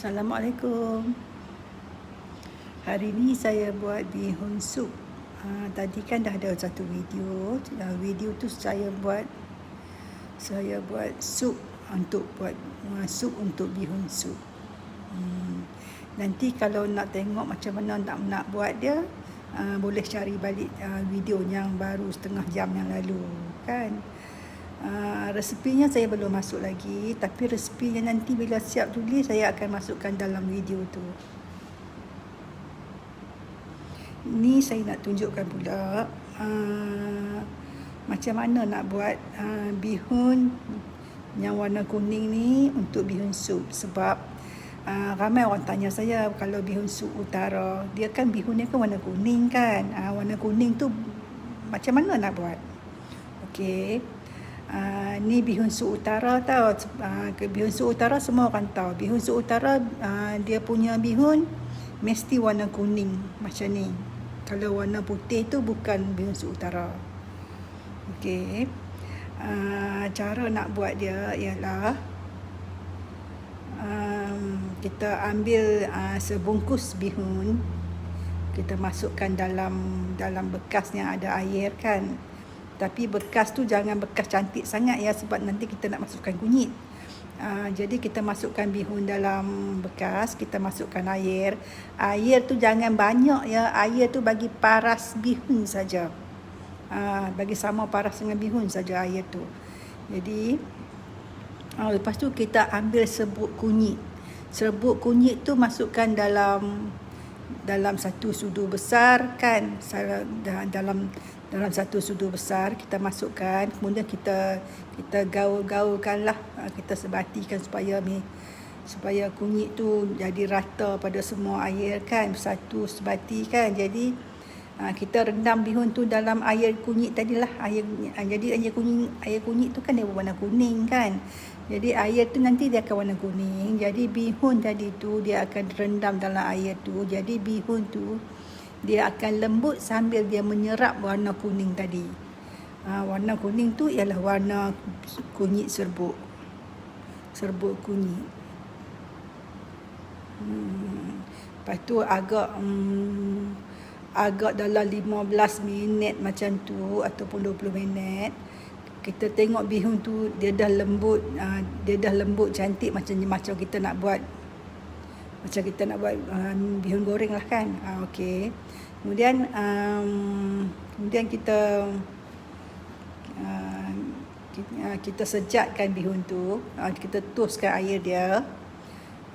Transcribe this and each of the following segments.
Assalamualaikum. Hari ni saya buat bihun sup. Tadi kan dah ada satu video. Video tu saya buat sup untuk bihun sup. Nanti kalau nak tengok macam mana nak buat dia, boleh cari balik video yang baru setengah jam yang lalu kan. Resepinya saya belum masuk lagi, tapi resepinya nanti bila siap tulis saya akan masukkan dalam video tu. Ni saya nak tunjukkan pula macam mana nak buat bihun yang warna kuning ni untuk bihun sup. Sebab ramai orang tanya saya, kalau bihun sup utara, dia kan bihunnya kan warna kuning kan. Warna kuning tu macam mana nak buat? Okey. Ni bihun sup utara tau. Bihun sup utara semua orang tahu. Bihun sup utara dia punya bihun mesti warna kuning macam ni. Kalau warna putih tu bukan bihun sup utara. Okey. Cara nak buat dia ialah kita ambil sebungkus bihun, kita masukkan dalam bekas yang ada air kan. Tapi bekas tu jangan bekas cantik sangat ya, sebab nanti kita nak masukkan kunyit. Jadi kita masukkan bihun dalam bekas, kita masukkan air. Air tu jangan banyak ya, air tu bagi paras bihun saja. Bagi sama paras dengan bihun saja air tu. Jadi lepas tu kita ambil serbuk kunyit. Serbuk kunyit tu masukkan dalam satu sudu besar kan. Dalam satu sudu besar kita masukkan, kemudian kita gaul-gaulkanlah, kita sebatikan supaya kunyit tu jadi rata pada semua air kan, satu sebati kan. Jadi kita rendam bihun tu dalam air kunyit tadilah. Jadi air kunyit tu kan dia berwarna kuning kan. Jadi air tu nanti dia akan warna kuning. Jadi bihun tadi tu dia akan rendam dalam air tu. Jadi bihun tu dia akan lembut sambil dia menyerap warna kuning tadi. Warna kuning tu ialah warna kunyit serbuk kunyit. Lepas tu agak dalam 15 minit macam tu ataupun 20 minit, kita tengok bihun tu dia dah lembut, cantik macam kita nak buat bihun goreng lah kan. Okey. Kemudian kita sejatkan bihun tu, kita toskan air dia.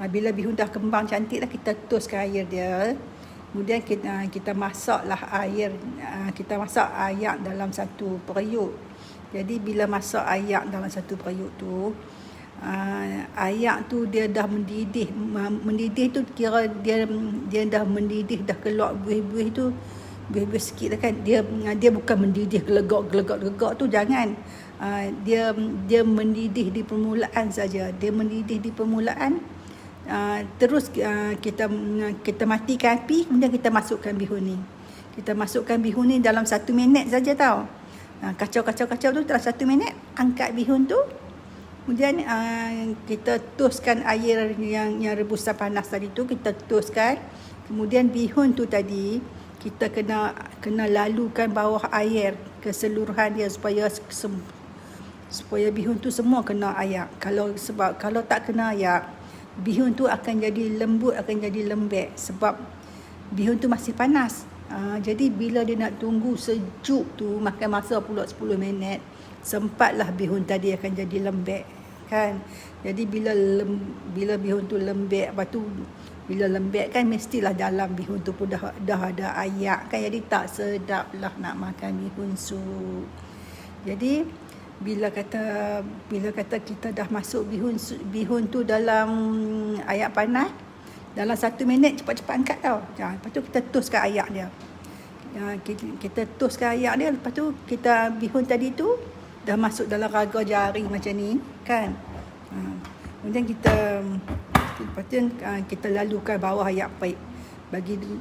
Bila bihun dah kembang cantik dah, kita toskan air dia. Kemudian kita masaklah air, kita masak ayak dalam satu periuk. Jadi bila masak ayak dalam satu periuk tu, ayak tu dia dah mendidih tu, kira dia dah mendidih, dah keluar buih-buih tu, buih-buih sikit lah kan. Dia bukan mendidih gelegak tu, jangan. Dia mendidih di permulaan saja. Dia mendidih di permulaan. Terus kita matikan api, kemudian kita masukkan bihun ni. Kita masukkan bihun ni dalam 1 minit saja tau. Kacau tu dalam 1 minit, angkat bihun tu. Kemudian kita toskan air yang rebusan panas tadi tu, kita toskan. Kemudian bihun tu tadi kita kena lalukan bawah air keseluruhan dia supaya bihun tu semua kena ayak. Kalau tak kena ayak, bihun tu akan jadi lembut, akan jadi lembek sebab bihun tu masih panas. Jadi bila dia nak tunggu sejuk tu, makan masa pula 10 minit, sempatlah bihun tadi akan jadi lembek kan. Jadi bila bihun tu lembek, lepas tu bila lembek kan mestilah dalam bihun tu pun dah ada ayak kan. Jadi tak sedap lah nak makan bihun sup. Jadi bila kata kita dah masuk bihun tu dalam ayak panas, dalam 1 minit cepat-cepat angkat tau. Lepas tu kita toskan ayak dia. Kita toskan ayak dia. Lepas tu bihun tadi tu dah masuk dalam raga jari macam ni kan. Kemudian kita lalukan bawah ayak paip.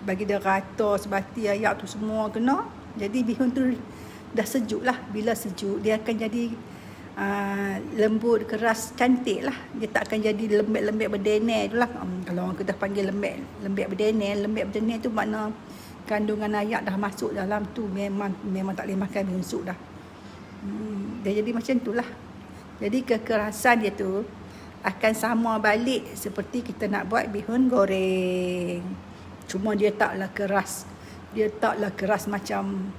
Bagi dia rata sebati ayak tu semua kena. Jadi bihun tu dah sejuk lah. Bila sejuk dia akan jadi lembut, keras, cantik lah. Dia tak akan jadi lembek-lembek berdener tu lah. Kalau orang kita panggil lembek berdener tu makna kandungan ayak dah masuk dalam tu, memang tak boleh makan bihun sup dah. Dia jadi macam tu lah. Jadi kekerasan dia tu akan sama balik seperti kita nak buat bihun goreng. Cuma dia taklah keras. Dia taklah keras macam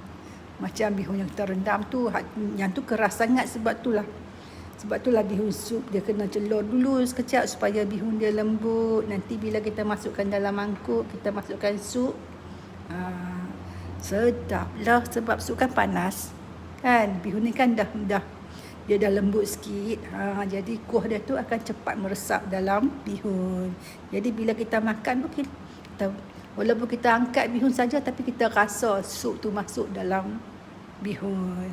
bihun yang terendam tu. Yang tu keras sangat sebab itulah bihun sup dia kena celur dulu sekejap supaya bihun dia lembut. Nanti bila kita masukkan dalam mangkuk, kita masukkan sup, sedap lah sebab sup kan panas kan. Bihun ni kan dah dia dah lembut sikit. Jadi kuah dia tu akan cepat meresap dalam bihun. Jadi bila kita makan pun walaupun kita angkat bihun saja, tapi kita rasa sup tu masuk dalam bihun.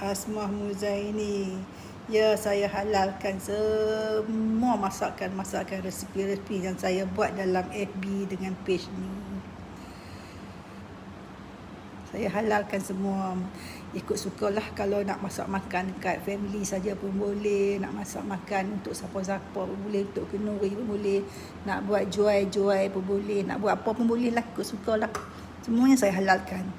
Asmah Muzaini. Ya, saya halalkan semua masakan resipi-resipi yang saya buat dalam FB dengan page ni. Saya halalkan semua. Ikut sukalah. Kalau nak masak makan dekat family saja pun boleh. Nak masak makan untuk siapa-siapa pun boleh. Untuk kenduri pun boleh. Nak buat jual pun boleh. Nak buat apa pun boleh lah. Ikut sukalah. Semuanya saya halalkan.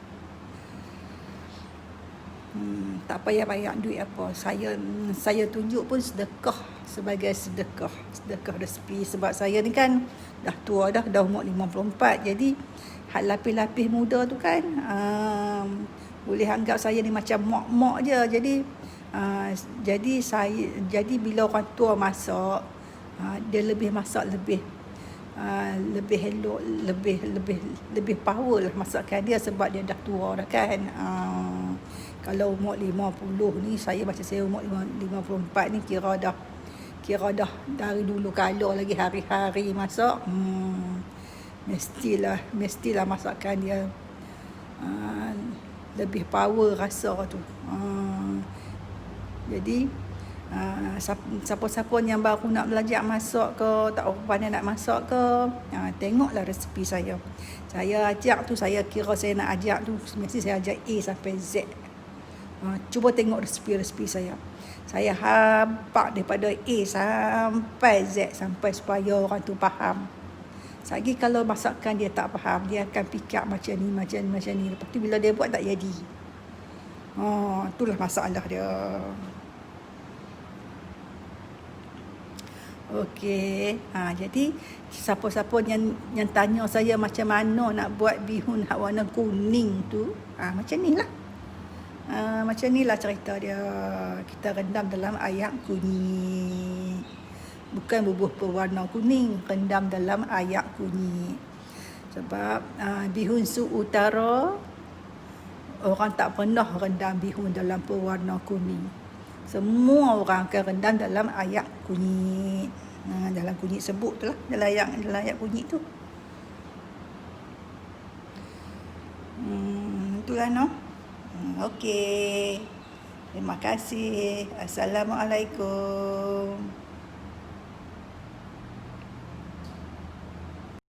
Tak payah duit apa. Saya tunjuk pun sedekah, sebagai sedekah resipi. Sebab saya ni kan dah tua dah umur 54. Jadi hak lapis-lapis muda tu kan, boleh anggap saya ni macam mak-mak je. Jadi bila orang tua masak, dia lebih masak lebih elok, lebih power lah masakan dia sebab dia dah tua dah kan. Kalau umur 50 ni, saya umur 54 ni kira dah dari dulu kalau lagi hari-hari masak. Mestilah masakan dia lebih power rasa tu. Jadi siapa-siapa yang baru nak belajar masak ke, tak pandai nak masak ke, tengoklah resipi saya. Saya ajak tu, saya kira saya nak ajak tu, mesti saya ajak A sampai Z. Cuba tengok resipi-resipi saya. Saya habaq daripada A sampai Z, sampai supaya orang tu faham. Lagi kalau masakan dia tak faham, dia akan fikir macam ni. Lepas tu bila dia buat tak jadi. Itulah masalah dia. Okey. Jadi siapa-siapa yang tanya saya macam mana nak buat bihun hak warna kuning tu, macam ni lah. Macam ni lah cerita dia. Kita rendam dalam ayak kunyit. Bukan bubuh berwarna kuning, rendam dalam ayak kunyit. Sebab bihun sup utara, orang tak pernah rendam bihun dalam berwarna kuning. Semua orang akan rendam dalam ayak kunyit. Dalam kunyit sebut tu lah, dalam ayak kunyit tu. Itulah no. Okey. Terima kasih. Assalamualaikum.